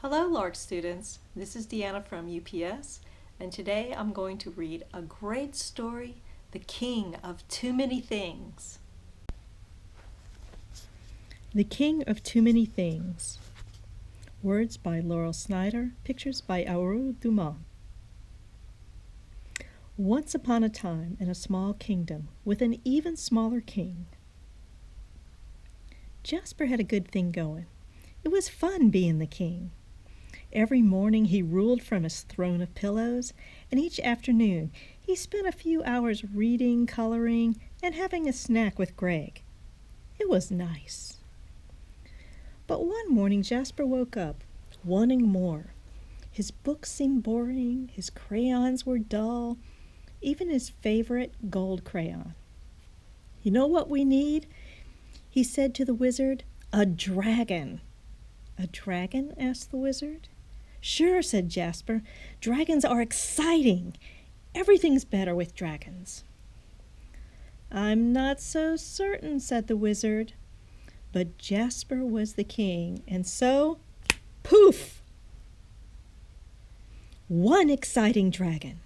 Hello LARC students, this is Deanna from UPS, and today I'm going to read a great story, The King of Too Many Things. The King of Too Many Things. Words by Laurel Snyder, pictures by Aurore Dumas. Once upon a time in a small kingdom with an even smaller king. Jasper had a good thing going. It was fun being the king. Every morning he ruled from his throne of pillows, and each afternoon he spent a few hours reading, coloring, and having a snack with Greg. It was nice. But one morning Jasper woke up, wanting more. His books seemed boring, his crayons were dull, even his favorite gold crayon. "You know what we need?" he said to the wizard. "A dragon." "A dragon?" asked the wizard. "Sure," said Jasper. "Dragons are exciting. Everything's better with dragons." "I'm not so certain," said the wizard. But Jasper was the king, and so, poof! One exciting dragon.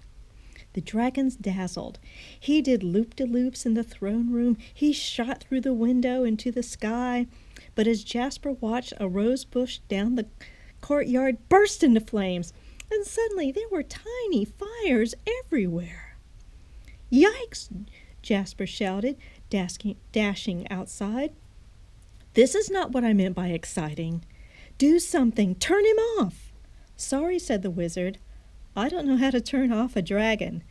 The dragons dazzled. He did loop-de-loops in the throne room. He shot through the window into the sky. But as Jasper watched, a rose bush down the courtyard burst into flames, and suddenly there were tiny fires everywhere. "Yikes!" Jasper shouted, dashing outside. "This is not what I meant by exciting. Do something. Turn him off." "Sorry," said the wizard. "I don't know how to turn off a dragon."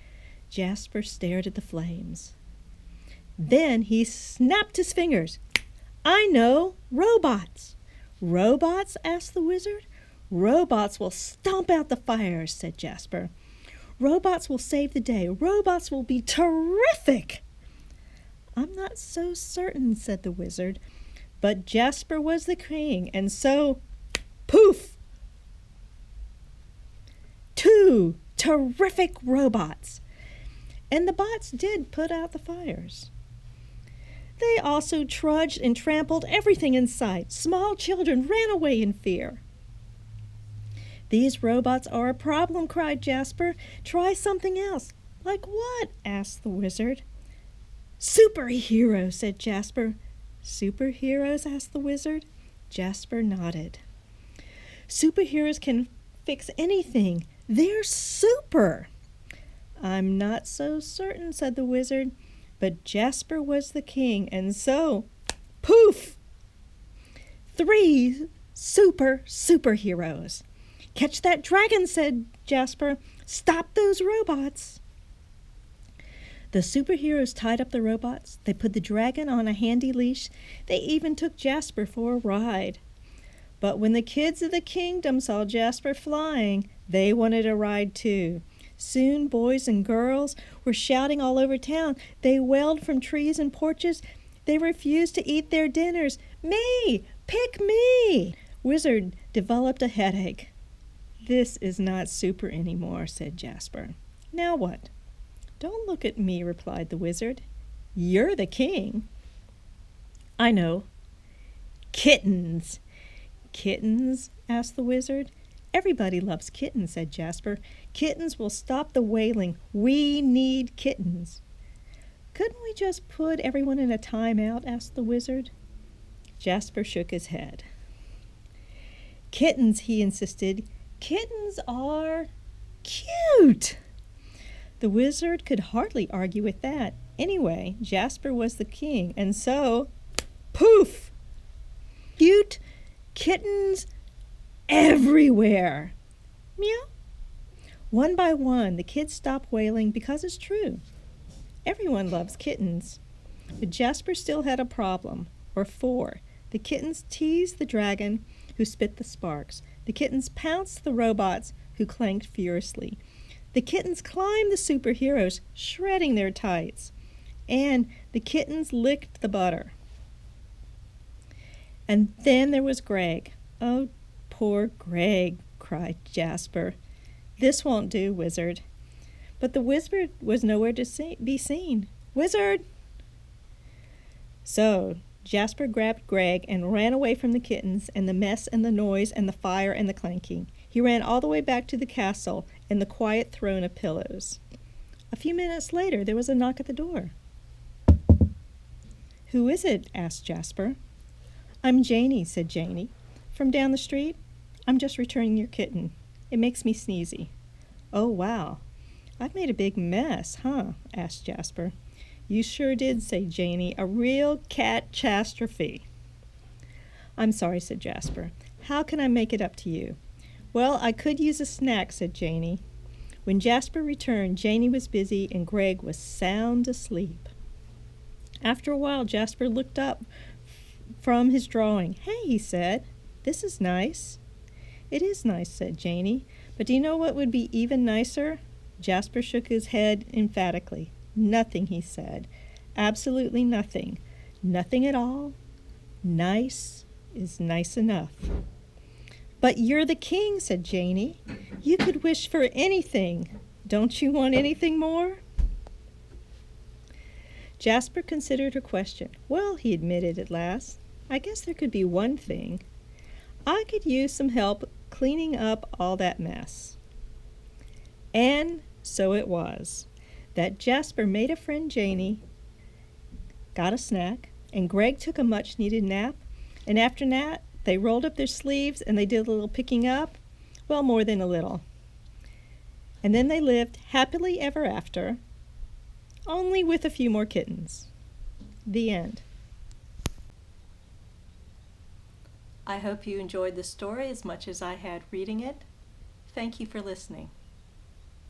Jasper stared at the flames. Then he snapped his fingers. "I know! Robots!" "Robots?" asked the wizard. "Robots will stomp out the fires," said Jasper. "Robots will save the day. Robots will be terrific." "I'm not so certain," said the wizard. But Jasper was the king, and so, poof! 2 terrific robots. And the bots did put out the fires. They also trudged and trampled everything in sight. Small children ran away in fear. "These robots are a problem," cried Jasper. "Try something else." "Like what?" asked the wizard. "Superheroes," said Jasper. "Superheroes?" asked the wizard. Jasper nodded. "Superheroes can fix anything. They're super." "I'm not so certain," said the wizard. But Jasper was the king, and so, poof! 3 superheroes. "Catch that dragon," said Jasper. "Stop those robots." The superheroes tied up the robots. They put the dragon on a handy leash. They even took Jasper for a ride. But when the kids of the kingdom saw Jasper flying, they wanted a ride too. Soon boys and girls were shouting all over town. They wailed from trees and porches. They refused to eat their dinners. "Me! Pick me!" Wizard developed a headache. "This is not super anymore," said Jasper. "Now what?" "Don't look at me," replied the wizard. "You're the king." "I know." "Kittens." "Kittens?" asked the wizard. "Everybody loves kittens," said Jasper. "Kittens will stop the wailing. We need kittens." "Couldn't we just put everyone in a timeout?" asked the wizard. Jasper shook his head. "Kittens," he insisted. "Kittens are cute." The wizard could hardly argue with that. Anyway, Jasper was the king, and so, poof! Cute kittens everywhere. Meow. One by one, the kids stopped wailing because it's true. Everyone loves kittens. But Jasper still had a problem, or 4. The kittens teased the dragon, who spit the sparks. The kittens pounced the robots, who clanked furiously. The kittens climbed the superheroes, shredding their tights. And the kittens licked the butter. And then there was Greg. "Oh, poor Greg," cried Jasper. "This won't do, wizard." But the wizard was nowhere to be seen. "Wizard!" So Jasper grabbed Greg and ran away from the kittens and the mess and the noise and the fire and the clanking. He ran all the way back to the castle and the quiet throne of pillows. A few minutes later, there was a knock at the door. "Who is it?" asked Jasper. "I'm Janie," said Janie. "From down the street? I'm just returning your kitten. It makes me sneezy." "Oh, wow. I've made a big mess, huh?" asked Jasper. "You sure did," said Janie. "A real cat-chastrophe." "I'm sorry," said Jasper. "How can I make it up to you?" "Well, I could use a snack," said Janie. When Jasper returned, Janie was busy and Greg was sound asleep. After a while, Jasper looked up from his drawing. "Hey," he said, "this is nice." "It is nice," said Janie. "But do you know what would be even nicer?" Jasper shook his head emphatically. "Nothing," he said. "Absolutely nothing. Nothing at all. Nice is nice enough." "But you're the king," said Janie. "You could wish for anything. Don't you want anything more?" Jasper considered her question. "Well," he admitted at last, "I guess there could be one thing. I could use some help cleaning up all that mess." And so it was that Jasper made a friend Janie, got a snack, and Greg took a much-needed nap, and after that they rolled up their sleeves and they did a little picking up, well, more than a little. And then they lived happily ever after, only with a few more kittens. The end. I hope you enjoyed the story as much as I had reading it. Thank you for listening.